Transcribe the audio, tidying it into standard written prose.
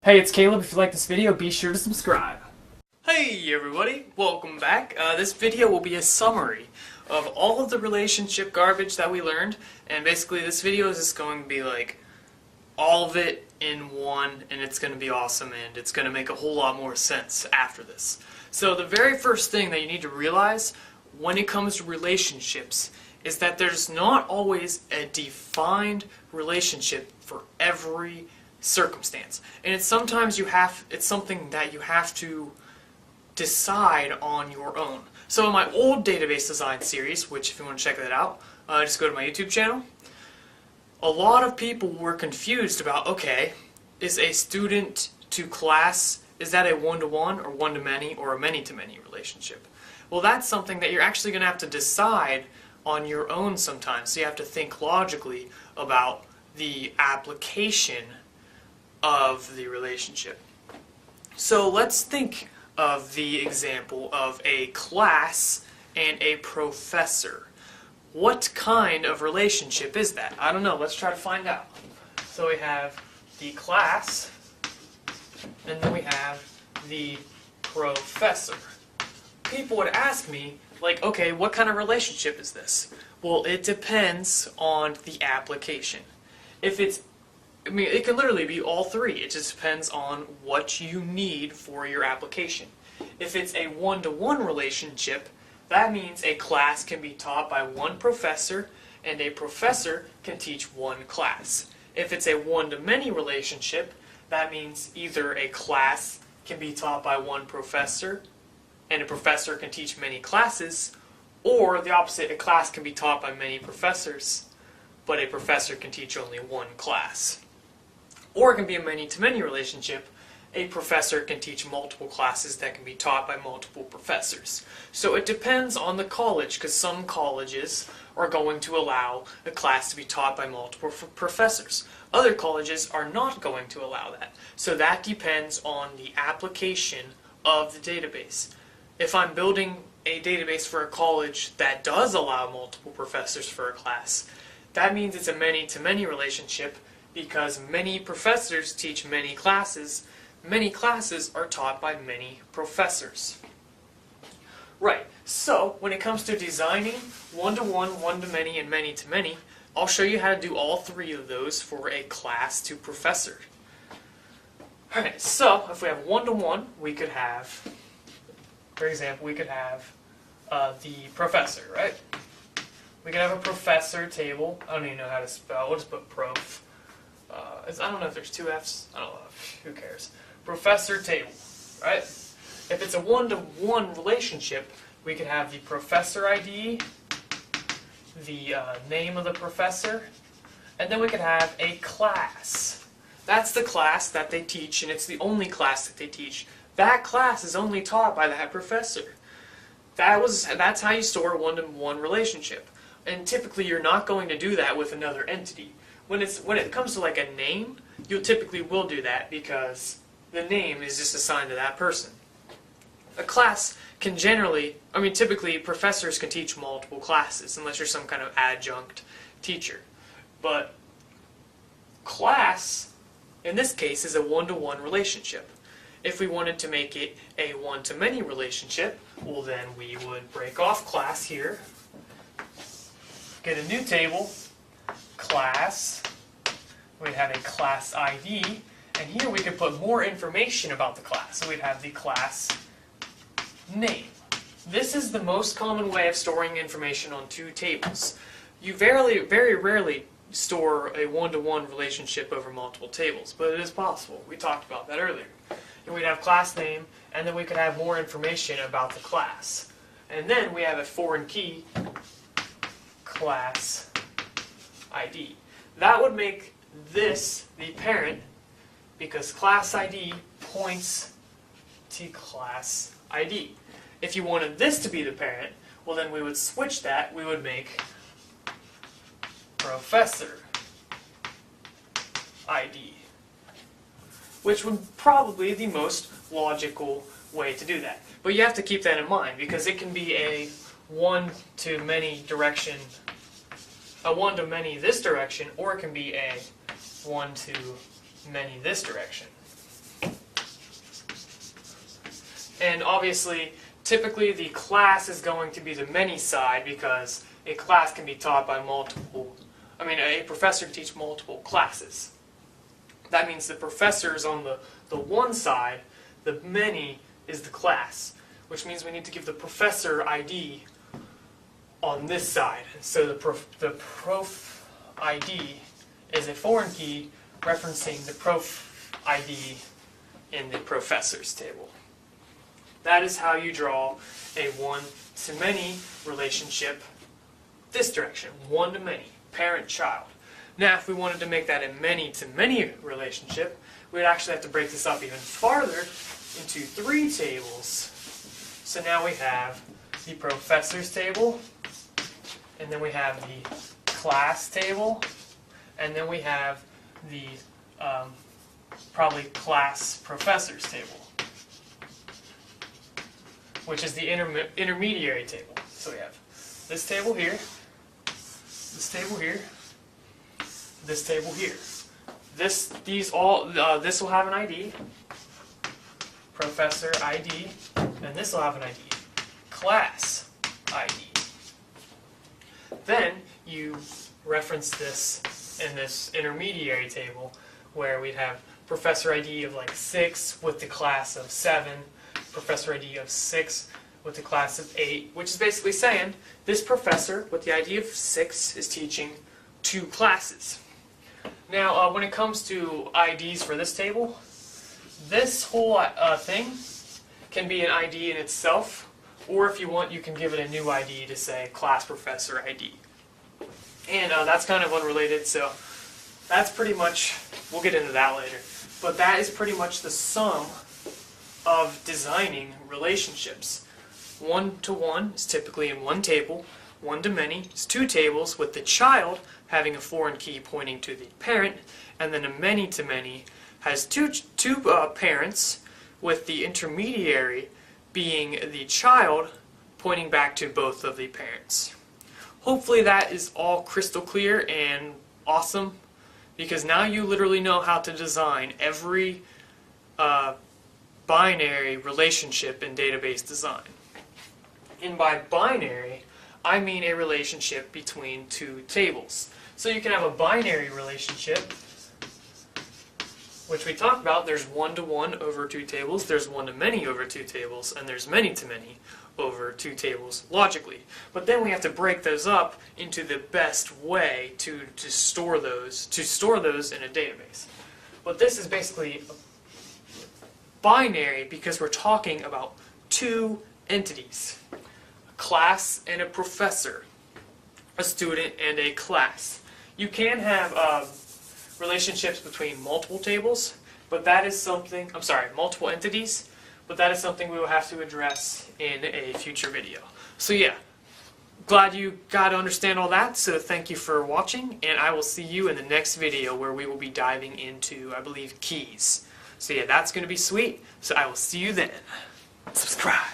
Hey, it's Caleb. If you like this video, be sure to subscribe. Hey everybody, welcome back. This video will be a summary of all of the relationship garbage that we learned, and basically this video is just going to be like all of it in one, and it's going to be awesome, and it's going to make a whole lot more sense after this. So the very first thing that you need to realize when it comes to relationships is that there's not always a defined relationship for every circumstance, and it's sometimes it's something that you have to decide on your own. So in my old database design series, which if you want to check that out, just go to my YouTube channel, a lot of people were confused about, okay, is a student to class, is that a one-to-one or one-to-many or a many-to-many relationship? Well, that's something that you're actually going to have to decide on your own sometimes. So you have to think logically about the application of the relationship. So let's think of the example of a class and a professor. What kind of relationship is that? I don't know. Let's try to find out. So we have the class, and then we have the professor. People would ask me, like, okay, what kind of relationship is this? Well, it depends on the application. It can literally be all three. It just depends on what you need for your application. If it's a one-to-one relationship, that means a class can be taught by one professor, and a professor can teach one class. If it's a one-to-many relationship, that means either a class can be taught by one professor, and a professor can teach many classes, or the opposite, a class can be taught by many professors, but a professor can teach only one class. Or it can be a many-to-many relationship. A professor can teach multiple classes that can be taught by multiple professors. So it depends on the college, because some colleges are going to allow a class to be taught by multiple professors. Other colleges are not going to allow that. So that depends on the application of the database. If I'm building a database for a college that does allow multiple professors for a class, that means it's a many-to-many relationship, because many professors teach many classes. Many classes are taught by many professors. Right, so when it comes to designing one-to-one, one-to-many, and many-to-many, I'll show you how to do all three of those for a class to professor. Alright, so if we have one-to-one, we could have, for example, we could have the professor, right? We could have a professor table. I don't even know how to spell. We'll just put prof. I don't know if there's two F's. I don't know. Who cares? Professor table, right? If it's a one-to-one relationship, we could have the professor ID, the name of the professor, and then we could have a class. That's the class that they teach, and it's the only class that they teach. That class is only taught by that professor. That's how you store a one-to-one relationship. And typically you're not going to do that with another entity. When it comes to like a name, you typically will do that because the name is just assigned to that person. A class can typically professors can teach multiple classes unless you're some kind of adjunct teacher. But class, in this case, is a one-to-one relationship. If we wanted to make it a one-to-many relationship, well then we would break off class here, get a new table, class, we'd have a class ID, and here we could put more information about the class. So we'd have the class name. This is the most common way of storing information on two tables. You very rarely store a one-to-one relationship over multiple tables, but it is possible. We talked about that earlier. And we'd have class name, and then we could have more information about the class. And then we have a foreign key, class ID. That would make this the parent because class ID points to class ID. If you wanted this to be the parent, well then we would switch that. We would make professor ID, which would probably be the most logical way to do that. But you have to keep that in mind because it can be a one-to-many direction, a one-to-many this direction, or it can be a one-to-many this direction. And obviously, typically the class is going to be the many side because a class can be taught by a professor can teach multiple classes. That means the professor is on the one side, the many is the class, which means we need to give the professor ID on this side. So the prof ID is a foreign key referencing the prof ID in the professor's table. That is how you draw a one-to-many relationship this direction, one-to-many, parent-child. Now, if we wanted to make that a many-to-many relationship, we would actually have to break this up even farther into 3 tables. So now we have the professor's table, and then we have the class table, and then we have the probably class professor's table, which is the intermediary table. So we have this table here, this table here, this table here. This will have an ID, professor ID, and this will have an ID, class ID. Then you reference this in this intermediary table where we'd have professor ID of like 6 with the class of 7, professor ID of 6 with the class of 8, which is basically saying this professor with the ID of 6 is teaching 2 classes. Now, when it comes to IDs for this table, this whole thing can be an ID in itself, or if you want, you can give it a new ID to say class professor ID. And that's kind of unrelated, so that's pretty much, we'll get into that later, but that is pretty much the sum of designing relationships. One-to-one is typically in one table, one-to-many is 2 tables with the child having a foreign key pointing to the parent, and then a many-to-many has two parents with the intermediary being the child pointing back to both of the parents. Hopefully that is all crystal clear and awesome, because now you literally know how to design every binary relationship in database design. And by binary, I mean a relationship between 2 tables. So you can have a binary relationship, which we talked about. There's one-to-one over 2 tables, there's one-to-many over 2 tables, and there's many-to-many over 2 tables logically. But then we have to break those up into the best way to store those in a database. But this is basically binary because we're talking about 2 entities, a class and a professor, a student and a class. You can have relationships between multiple tables, but that is something, multiple entities, but that is something we will have to address in a future video. So yeah, glad you got to understand all that, so thank you for watching, and I will see you in the next video where we will be diving into, I believe, keys. So yeah, that's going to be sweet, so I will see you then. Subscribe.